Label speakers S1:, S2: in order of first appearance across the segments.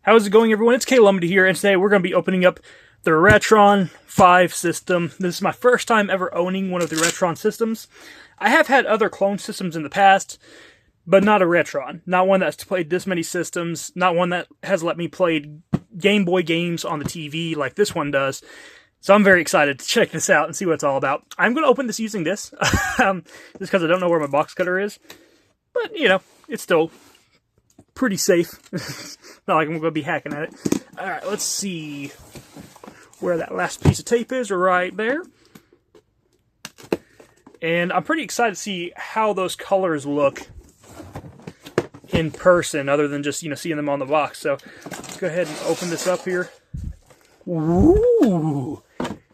S1: How's it going, everyone? It's Lumity here, and today we're going to be opening up the Retron 5 system. This is my first time ever owning one of the Retron systems. I have had other clone systems in the past, but not a Retron. Not one that's played this many systems, not one that has let me play Game Boy games on the TV like this one does. So I'm very excited to check this out and see what it's all about. I'm going to open this using this, just because I don't know where my box cutter is. But, you know, it's still pretty safe. Not like I'm going to be hacking at it. Alright, let's see where that last piece of tape is. Right there. And I'm pretty excited to see how those colors look in person, other than just, seeing them on the box. So, let's go ahead and open this up here. Ooh!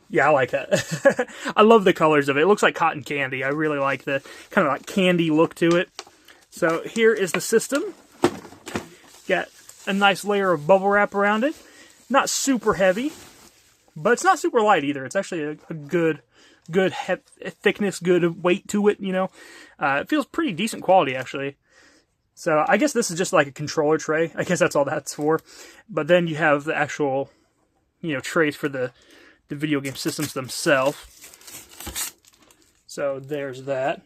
S1: Yeah, I like that. I love the colors of it. It looks like cotton candy. I really like the kind of like candy look to it. So, here is the system. Got a nice layer of bubble wrap around it. Not super heavy, but it's not super light either. It's actually a good thickness, good weight to it, It feels pretty decent quality, actually. So I guess this is just like a controller tray. I guess that's all that's for. But then you have the actual, trays for the video game systems themselves. So there's that.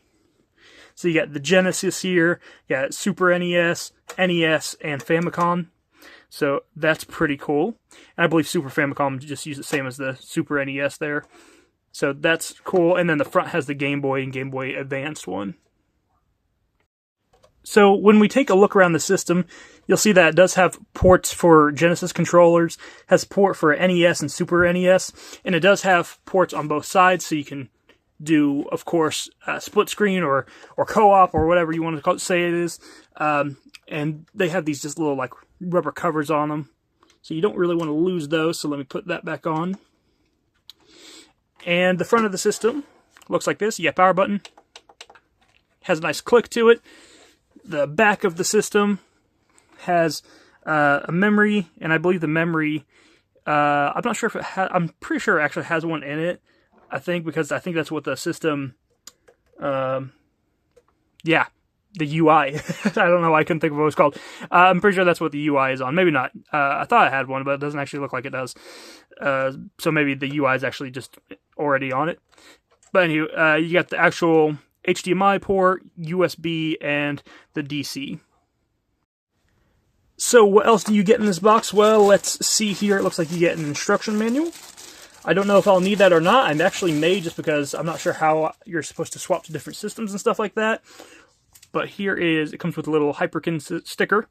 S1: So you got the Genesis here, you got Super NES, NES, and Famicom. So that's pretty cool. And I believe Super Famicom just use the same as the Super NES there. So that's cool. And then the front has the Game Boy and Game Boy Advanced one. So when we take a look around the system, you'll see that it does have ports for Genesis controllers, has port for NES and Super NES, and it does have ports on both sides, so you can do, of course, split screen or co-op or whatever you want to say it is. And they have these just little like rubber covers on them, so you don't really want to lose those. So let me put that back on. And the front of the system looks like this. You got power button, has a nice click to it. The back of the system has a memory, and I believe the memory, I'm not sure if it has, I'm pretty sure it actually has one in it. I think, because I think that's what the system, yeah, the UI. I don't know why I couldn't think of what it was called. I'm pretty sure that's what the UI is on. Maybe not. I thought I had one, but it doesn't actually look like it does. So maybe the UI is actually just already on it. But anyway, you got the actual HDMI port, USB, and the DC. So what else do you get in this box? Well, let's see here. It looks like you get an instruction manual. I don't know if I'll need that or not. I actually may, just because I'm not sure how you're supposed to swap to different systems and stuff like that. But here it comes with a little Hyperkin sticker.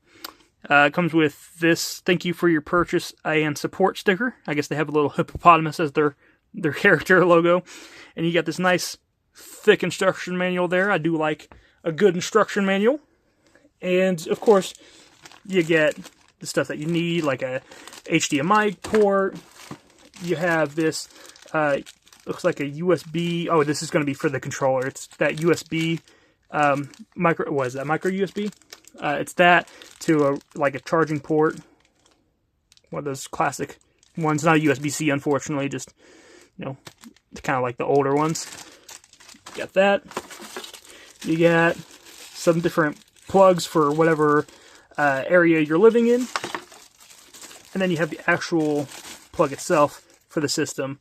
S1: It comes with this "Thank you for your purchase" and support sticker. I guess they have a little hippopotamus as their character logo. And you got this nice thick instruction manual there. I do like a good instruction manual. And of course, you get the stuff that you need, like a HDMI port. You have this, looks like a USB. Oh, this is going to be for the controller. It's that USB, what is that, micro USB? It's that to like a charging port. One of those classic ones. Not a USB-C, unfortunately, just, kind of like the older ones. You got that. You got some different plugs for whatever area you're living in. And then you have the actual plug itself for the system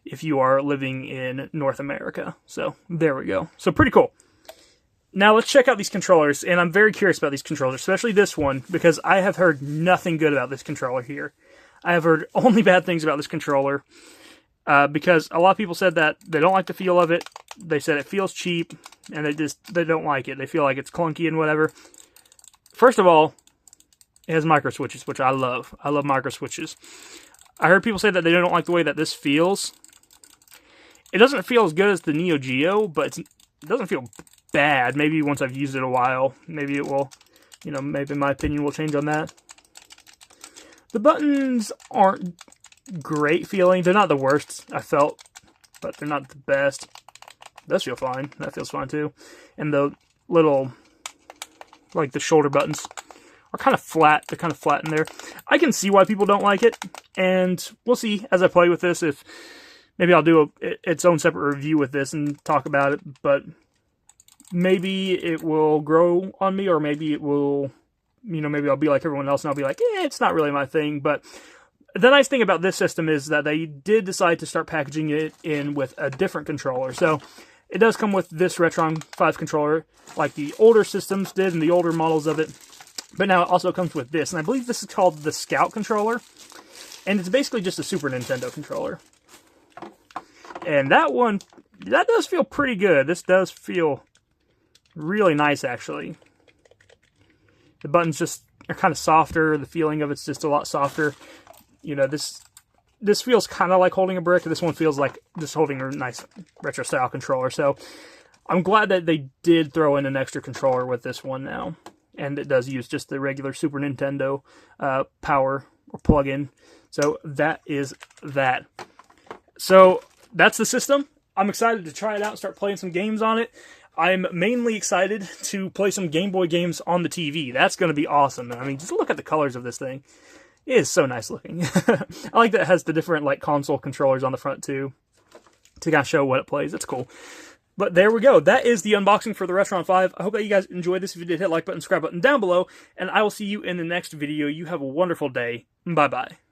S1: if you are living in North America. So there we go. So pretty cool. Now let's check out these controllers, and I'm very curious about these controllers, especially this one, because I have heard nothing good about this controller here. I have heard only bad things about this controller, because a lot of people said that they don't like the feel of it. They said it feels cheap, and they don't like it. They feel like it's clunky and whatever. First of all, it has micro switches, which I love. I love micro switches. I heard people say that they don't like the way that this feels. It doesn't feel as good as the Neo Geo, but it doesn't feel bad. Maybe once I've used it a while, maybe it will, maybe my opinion will change on that. The buttons aren't great feeling. They're not the worst, I felt, but they're not the best. It does feel fine. That feels fine too. And the little, like the shoulder buttons, are kind of flat. They're kind of flat in there. I can see why people don't like it, and we'll see as I play with this if maybe I'll do its own separate review with this and talk about it, but maybe it will grow on me, or maybe it will you know, maybe I'll be like everyone else and I'll be like, it's not really my thing. But the nice thing about this system is that they did decide to start packaging it in with a different controller. So it does come with this Retron 5 controller, like the older systems did and the older models of it. But now it also comes with this, and I believe this is called the Scout controller. And it's basically just a Super Nintendo controller. And that one, that does feel pretty good. This does feel really nice, actually. The buttons just are kind of softer. The feeling of it's just a lot softer. You know, this feels kind of like holding a brick. This one feels like just holding a nice retro-style controller. So I'm glad that they did throw in an extra controller with this one now. And it does use just the regular Super Nintendo power or plug-in. So that is that. So that's the system. I'm excited to try it out and start playing some games on it. I'm mainly excited to play some Game Boy games on the TV. That's going to be awesome. I mean, just look at the colors of this thing. It is so nice looking. I like that it has the different like console controllers on the front too, to kind of show what it plays. It's cool. But there we go. That is the unboxing for the Retron 5. I hope that you guys enjoyed this. If you did, hit like button, subscribe button down below, and I will see you in the next video. You have a wonderful day. Bye-bye.